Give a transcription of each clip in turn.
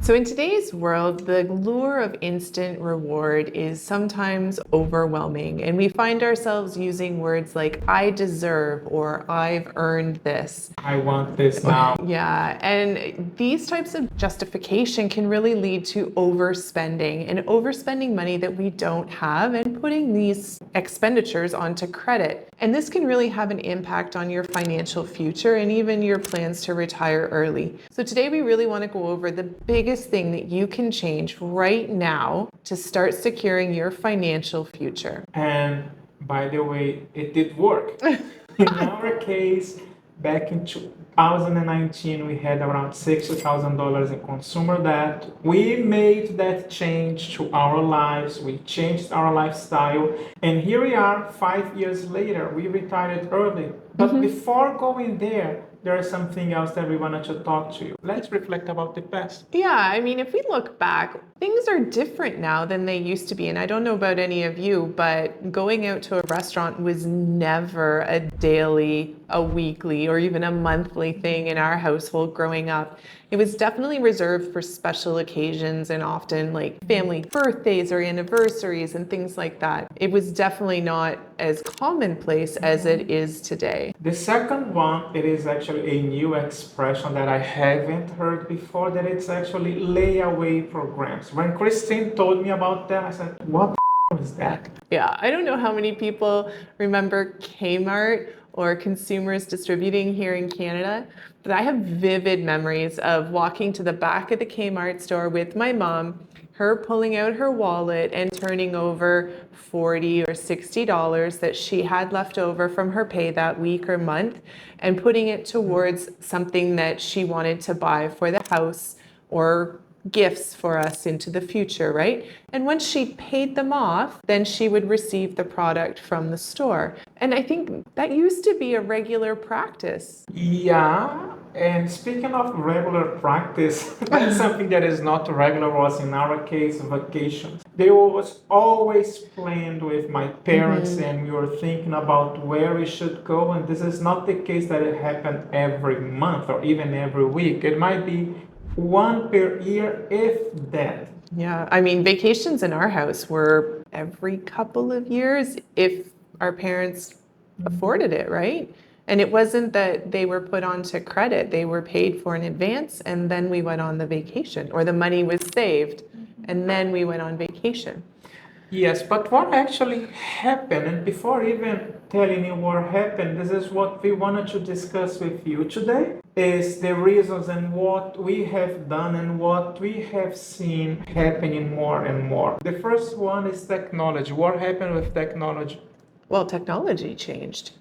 So in today's world, the lure of instant reward is sometimes overwhelming, and we find ourselves using words like I deserve or I've earned this. I want this now. Yeah, and these types of justification can really lead to overspending and overspending money that we don't have and putting these expenditures onto credit. And this can really have an impact on your financial future and even your plans to retire early. So today we really want to go over the biggest thing that you can change right now to start securing your financial future. And by the way, it did work. In our case, back in 2019, we had around $60,000 in consumer debt. We made that change to our lives. We changed our lifestyle. And here we are 5 years later. We retired early. But before going there is something else that we wanted to talk to you. Let's reflect about the past. Yeah, I mean, if we look back, things are different now than they used to be. And I don't know about any of you, but going out to a restaurant was never a daily, a weekly, or even a monthly thing in our household growing up. It was definitely reserved for special occasions and often like family birthdays or anniversaries and things like that. It was definitely not as commonplace as it is today. The second one, it is actually a new expression that I haven't heard before, that it's actually layaway programs. When Christine told me about that, I said, what the is that? Yeah, I don't know how many people remember Kmart or consumers distributing here in Canada, but I have vivid memories of walking to the back of the Kmart store with my mom, her pulling out her wallet and turning over $40 or $60 that she had left over from her pay that week or month and putting it towards something that she wanted to buy for the house or gifts for us into the future, right? And once she paid them off, then she would receive the product from the store. And I think that used to be a regular practice. Yeah, and speaking of regular practice, that's something that is not regular was in our case vacations. They was always planned with my parents and we were thinking about where we should go, and this is not the case that it happened every month or even every week. It might be one per year, if that. Yeah, I mean, vacations in our house were every couple of years if our parents afforded it, right? And it wasn't that they were put onto credit, they were paid for in advance and then we went on the vacation, or the money was saved and then we went on vacation. Yes, but what actually happened, and before even telling you what happened, this is what we wanted to discuss with you today, is the reasons and what we have done and what we have seen happening more and more. The first one is technology. What happened with technology? Well, technology changed.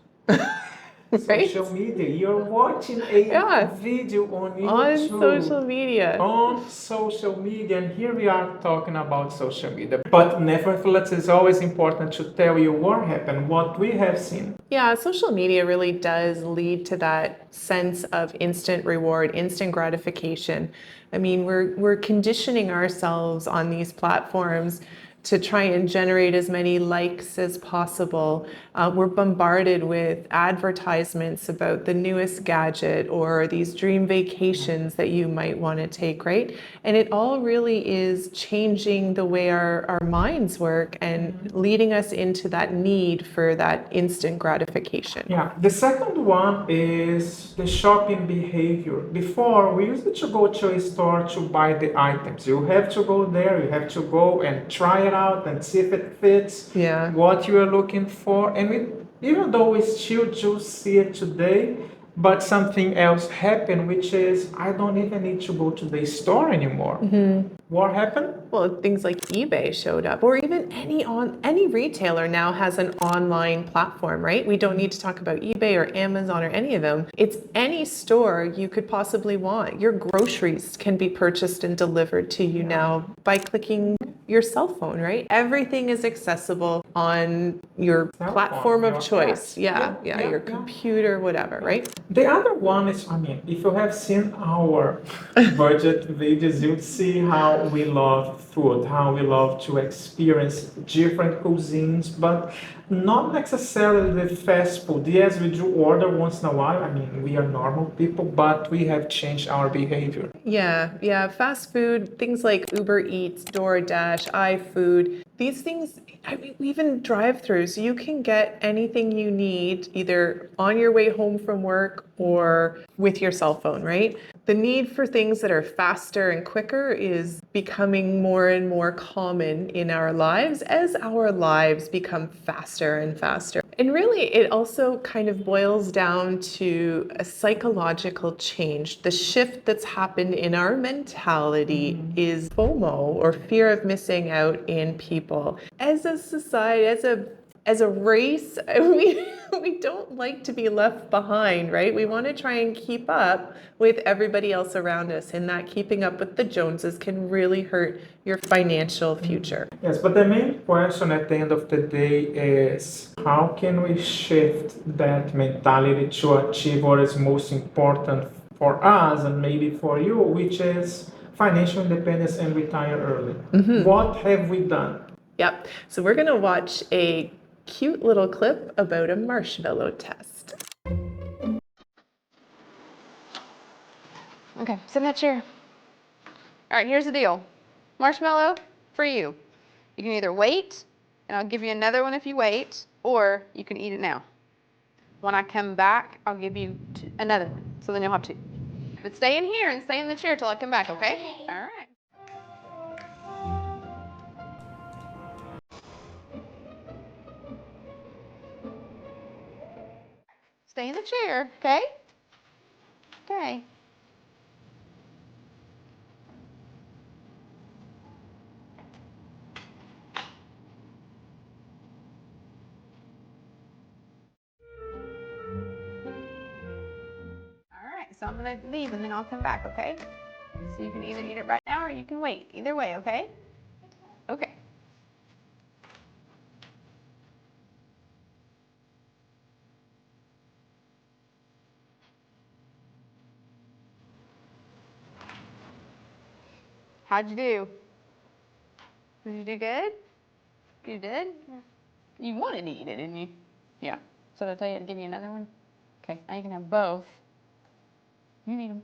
Right? Social media. You're watching a video on YouTube. On social media. On social media, and here we are talking about social media. But nevertheless, it's always important to tell you what happened, what we have seen. Yeah, social media really does lead to that sense of instant reward, instant gratification. I mean, we're conditioning ourselves on these platforms to try and generate as many likes as possible. We're bombarded with advertisements about the newest gadget or these dream vacations that you might want to take, right? And it all really is changing the way our minds work and leading us into that need for that instant gratification. Yeah, the second one is the shopping behavior. Before, we used to go to a store to buy the items. You have to go there, you have to go and try it out and see if it fits what you are looking for. And even though we still do see it today, but something else happened, which is I don't even need to go to the store anymore. What happened? Well, things like eBay showed up, or even any retailer now has an online platform, right? We don't need to talk about eBay or Amazon or any of them. It's any store you could possibly want. Your groceries can be purchased and delivered to you now by clicking your cell phone, right? Everything is accessible on your platform of choice. Your computer, whatever, right? The other one is, if you have seen our budget videos, you'd see how we love food, how we love to experience different cuisines. But not necessarily the fast food. Yes, we do order once in a while. I mean, we are normal people, but we have changed our behavior. Yeah. Fast food, things like Uber Eats, DoorDash, iFood, these things, I mean, even drive-throughs, you can get anything you need either on your way home from work or with your cell phone, right? The need for things that are faster and quicker is becoming more and more common in our lives as our lives become faster and faster. And really, it also kind of boils down to a psychological change. The shift that's happened in our mentality is FOMO, or fear of missing out, in people. As a society, as a race, we don't like to be left behind, right? We want to try and keep up with everybody else around us, and that keeping up with the Joneses can really hurt your financial future. Yes, but the main question at the end of the day is how can we shift that mentality to achieve what is most important for us and maybe for you, which is financial independence and retire early? What have we done? Yep. So we're going to watch a cute little clip about a marshmallow test. Okay, sit in that chair. All right, here's the deal. Marshmallow for you. You can either wait, and I'll give you another one if you wait, or you can eat it now. When I come back, I'll give you another one, so then you'll have two. But stay in here and stay in the chair till I come back, okay? All right. Stay in the chair, okay? Okay. All right, so I'm gonna leave and then I'll come back, okay? So you can either eat it right now or you can wait. Either way, okay? Okay. How'd you do? Did you do good? You did? Yeah. You wanted to eat it, didn't you? Yeah. So did I tell you to give you another one? Okay, now you can have both. You need them.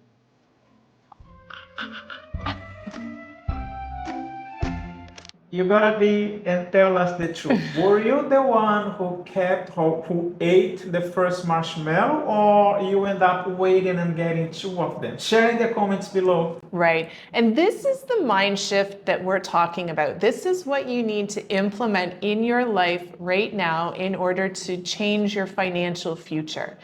You gotta be and tell us the truth. Were you the one who ate the first marshmallow, or you end up waiting and getting two of them? Share in the comments below. Right. And this is the mind shift that we're talking about. This is what you need to implement in your life right now in order to change your financial future.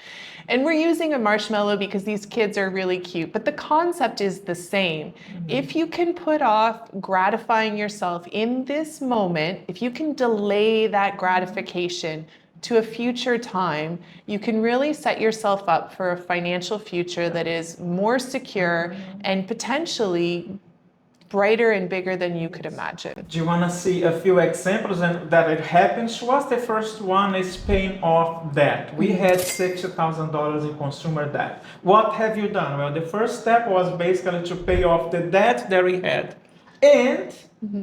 And we're using a marshmallow because these kids are really cute, but the concept is the same. If you can put off gratifying yourself in this moment, if you can delay that gratification to a future time, you can really set yourself up for a financial future that is more secure and potentially brighter and bigger than you could imagine. Do you want to see a few examples and that it happens to us? The first one is paying off debt. We had $60,000 in consumer debt. What have you done? Well, the first step was basically to pay off the debt that we had and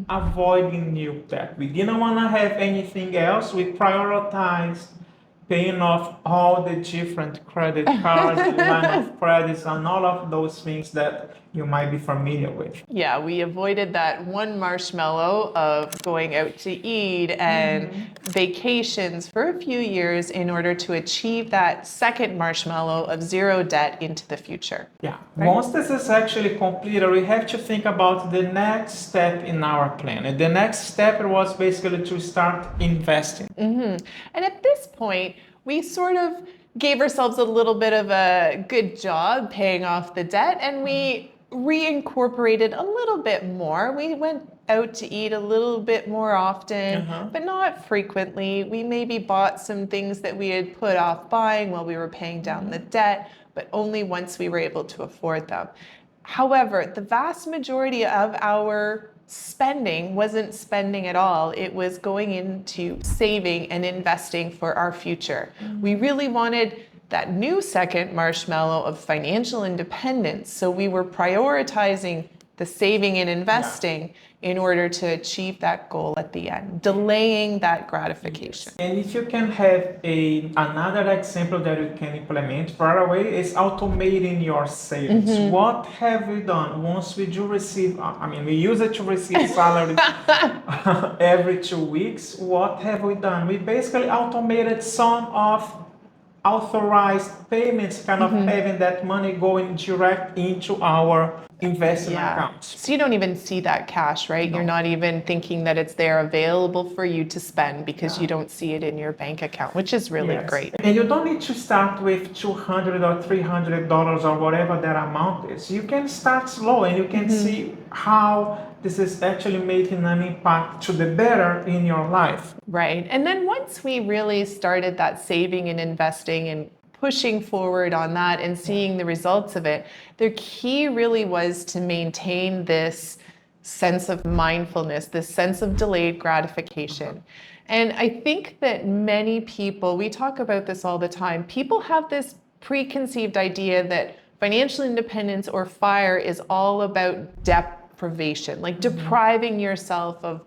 avoiding new debt. We didn't want to have anything else. We prioritized paying off all the different credit cards, line of credits, and all of those things that you might be familiar with. Yeah, we avoided that one marshmallow of going out to eat and vacations for a few years in order to achieve that second marshmallow of zero debt into the future. Yeah, Right. once this is actually completed, we have to think about the next step in our plan. And the next step was basically to start investing. And at this point, we sort of gave ourselves a little bit of a good job paying off the debt, and we reincorporated a little bit more. We went out to eat a little bit more often, but not frequently. We maybe bought some things that we had put off buying while we were paying down the debt, but only once we were able to afford them. However, the vast majority of our spending wasn't spending at all. It was going into saving and investing for our future. We really wanted that new second marshmallow of financial independence. So we were prioritizing the saving and investing in order to achieve that goal at the end, delaying that gratification. And if you can have another example that you can implement right away is automating your savings. What have we done once we do receive, we use it to receive salary every 2 weeks. What have we done? We basically automated some of authorized payments, kind of having that money going direct into our investment accounts. So you don't even see that cash, right? No. You're not even thinking that it's there available for you to spend because you don't see it in your bank account, which is really great. And you don't need to start with $200 or $300 or whatever that amount is. You can start slow and you can see how this is actually making an impact to the better in your life. Right. And then once we really started that saving and investing and pushing forward on that and seeing the results of it, the key really was to maintain this sense of mindfulness, this sense of delayed gratification. And I think that many people, we talk about this all the time, people have this preconceived idea that financial independence or FIRE is all about deprivation, like depriving yourself of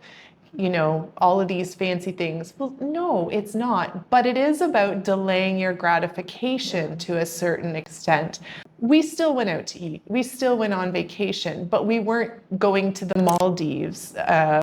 all of these fancy things. Well, no, it's not. But it is about delaying your gratification to a certain extent. We still went out to eat. We still went on vacation, but we weren't going to the Maldives.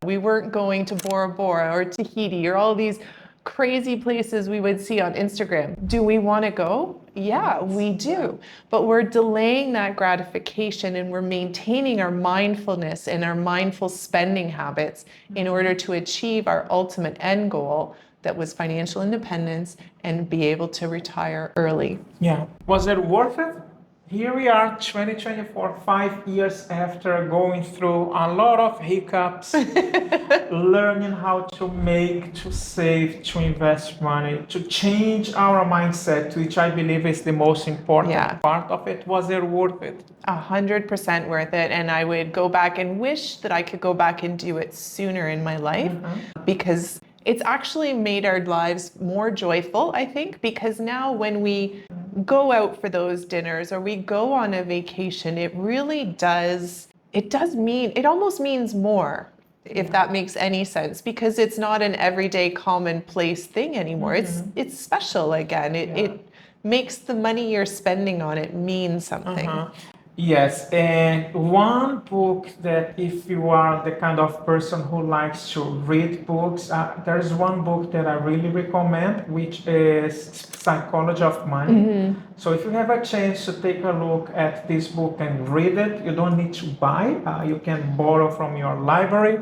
We weren't going to Bora Bora or Tahiti or all these crazy places we would see on Instagram. Do we want to go? Yeah, we do. But we're delaying that gratification and we're maintaining our mindfulness and our mindful spending habits in order to achieve our ultimate end goal that was financial independence and be able to retire early. Yeah. Was it worth it? Here we are, 2024, 5 years after going through a lot of hiccups, learning how to make, to save, to invest money, to change our mindset, which I believe is the most important part of it. Was it worth it? 100% worth it. And I would go back and wish that I could go back and do it sooner in my life because it's actually made our lives more joyful, I think, because now when we go out for those dinners or we go on a vacation, it almost means more, if that makes any sense, because it's not an everyday commonplace thing anymore. It's special again. It makes the money you're spending on it mean something. Yes, and one book that if you are the kind of person who likes to read books, there's one book that I really recommend, which is Psychology of Money. So if you have a chance to take a look at this book and read it, you don't need to buy, you can borrow from your library.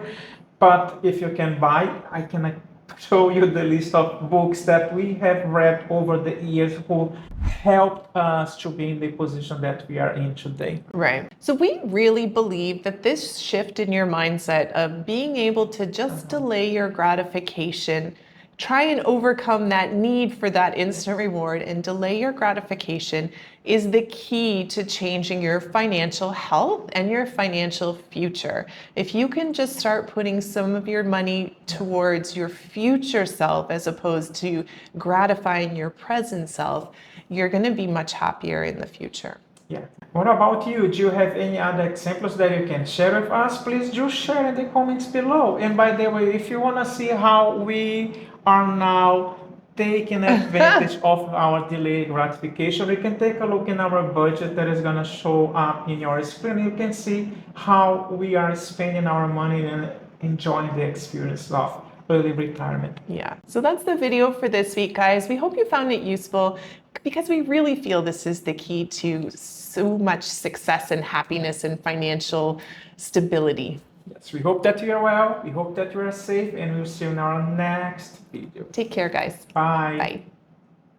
But if you can buy, I can show you the list of books that we have read over the years who helped us to be in the position that we are in today. Right. So we really believe that this shift in your mindset of being able to just delay your gratification, try and overcome that need for that instant reward and delay your gratification is the key to changing your financial health and your financial future. If you can just start putting some of your money towards your future self as opposed to gratifying your present self, you're going to be much happier in the future. Yeah. What about you? Do you have any other examples that you can share with us? Please do share in the comments below. And by the way, if you want to see how we are now taking advantage of our delayed gratification, we can take a look in our budget that is going to show up in your screen. You can see how we are spending our money and enjoying the experience of early retirement. Yeah, so that's the video for this week, guys. We hope you found it useful because we really feel this is the key to so much success and happiness and financial stability. Yes, we hope that you are well, we hope that you are safe, and we'll see you in our next video. Take care, guys. Bye. Bye.